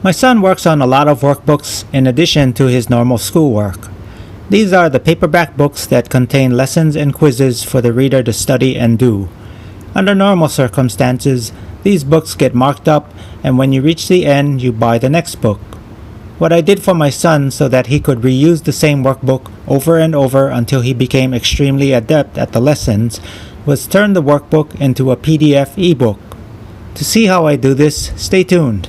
My son works on a lot of workbooks in addition to his normal schoolwork. These are the paperback books that contain lessons and quizzes for the reader to study and do. Under normal circumstances, these books get marked up, and when you reach the end, you buy the next book. What I did for my son so that he could reuse the same workbook over and over until he became extremely adept at the lessons was turn the workbook into a PDF ebook. To see how I do this, stay tuned.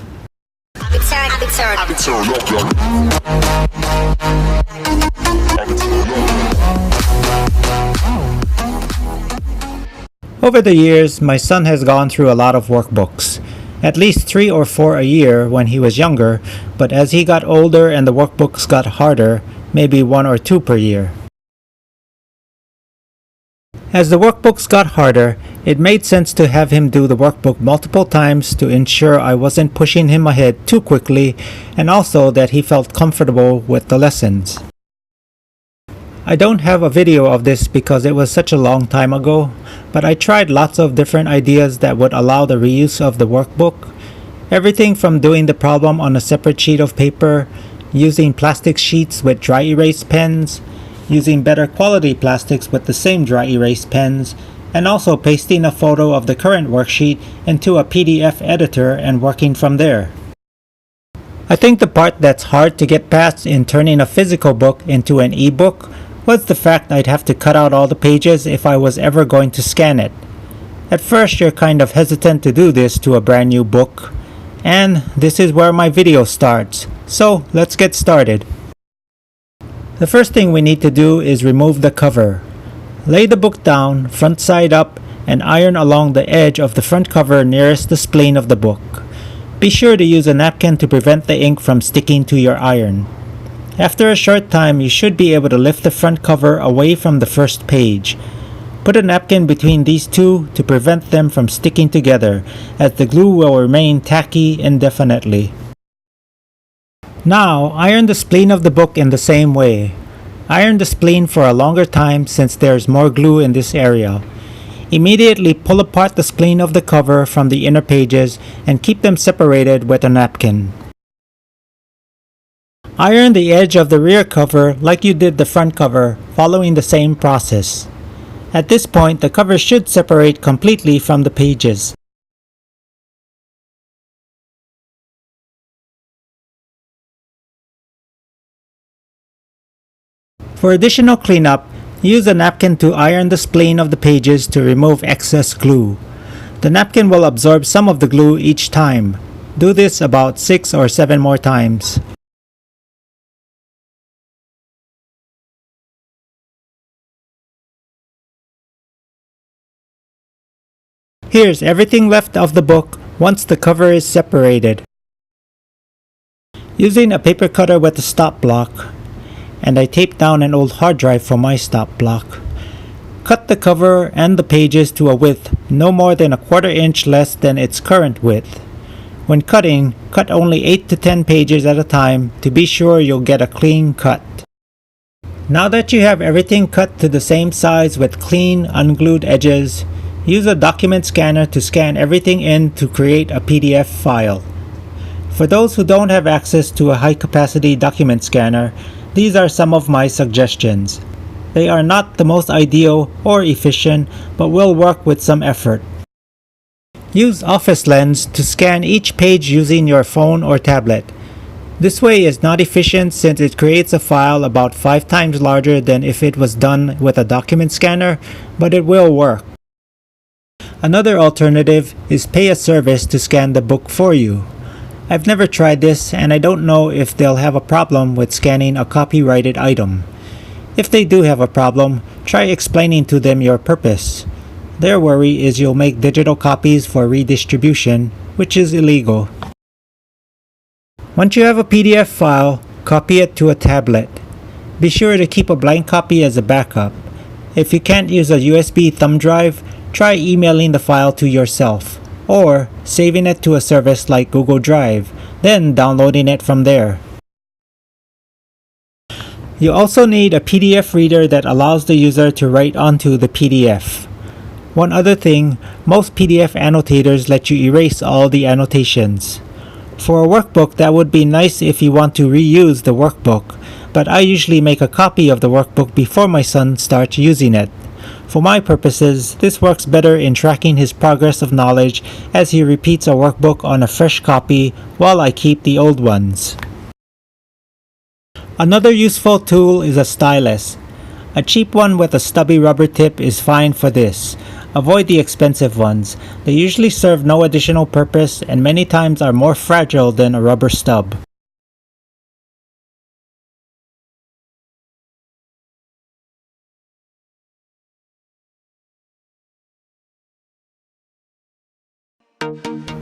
Over the years, my son has gone through a lot of workbooks. At least 3 or 4 a year when he was younger, but as he got older and the workbooks got harder, maybe 1 or 2 per year. As the workbooks got harder, it made sense to have him do the workbook multiple times to ensure I wasn't pushing him ahead too quickly and also that he felt comfortable with the lessons. I don't have a video of this because it was such a long time ago, but I tried lots of different ideas that would allow the reuse of the workbook. Everything from doing the problem on a separate sheet of paper, using plastic sheets with dry erase pens, using better quality plastics with the same dry erase pens, and also pasting a photo of the current worksheet into a PDF editor and working from there. I think the part that's hard to get past in turning a physical book into an ebook was the fact I'd have to cut out all the pages if I was ever going to scan it. At first you're kind of hesitant to do this to a brand new book, and this is where my video starts, so let's get started. The first thing we need to do is remove the cover. Lay the book down, front side up, and iron along the edge of the front cover nearest the spleen of the book. Be sure to use a napkin to prevent the ink from sticking to your iron. After a short time, you should be able to lift the front cover away from the first page. Put a napkin between these two to prevent them from sticking together, as the glue will remain tacky indefinitely. Now, iron the spleen of the book in the same way. Iron the spleen for a longer time since there's more glue in this area. Immediately pull apart the spleen of the cover from the inner pages and keep them separated with a napkin. Iron the edge of the rear cover like you did the front cover, following the same process. At this point, the cover should separate completely from the pages. For additional cleanup, use a napkin to iron the spleen of the pages to remove excess glue. The napkin will absorb some of the glue each time. Do this about 6 or 7 more times. Here's everything left of the book once the cover is separated. Using a paper cutter with a stop block, and I taped down an old hard drive for my stop block. Cut the cover and the pages to a width no more than a 1/4 inch less than its current width. When cutting, cut only 8 to 10 pages at a time to be sure you'll get a clean cut. Now that you have everything cut to the same size with clean, unglued edges, use a document scanner to scan everything in to create a PDF file. For those who don't have access to a high-capacity document scanner, these are some of my suggestions. They are not the most ideal or efficient, but will work with some effort. Use Office Lens to scan each page using your phone or tablet. This way is not efficient since it creates a file about 5 times larger than if it was done with a document scanner, but it will work. Another alternative is pay a service to scan the book for you. I've never tried this and I don't know if they'll have a problem with scanning a copyrighted item. If they do have a problem, try explaining to them your purpose. Their worry is you'll make digital copies for redistribution, which is illegal. Once you have a PDF file, copy it to a tablet. Be sure to keep a blank copy as a backup. If you can't use a USB thumb drive, try emailing the file to yourself, or saving it to a service like Google Drive, then downloading it from there. You also need a PDF reader that allows the user to write onto the PDF. One other thing, most PDF annotators let you erase all the annotations. For a workbook, that would be nice if you want to reuse the workbook, but I usually make a copy of the workbook before my son starts using it. For my purposes, this works better in tracking his progress of knowledge as he repeats a workbook on a fresh copy while I keep the old ones. Another useful tool is a stylus. A cheap one with a stubby rubber tip is fine for this. Avoid the expensive ones. They usually serve no additional purpose and many times are more fragile than a rubber stub.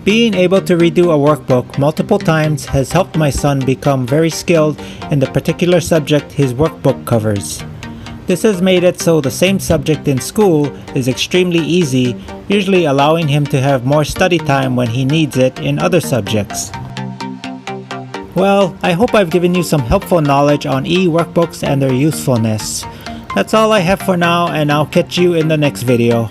Being able to redo a workbook multiple times has helped my son become very skilled in the particular subject his workbook covers. This has made it so the same subject in school is extremely easy, usually allowing him to have more study time when he needs it in other subjects. Well, I hope I've given you some helpful knowledge on eWorkbooks and their usefulness. That's all I have for now, and I'll catch you in the next video.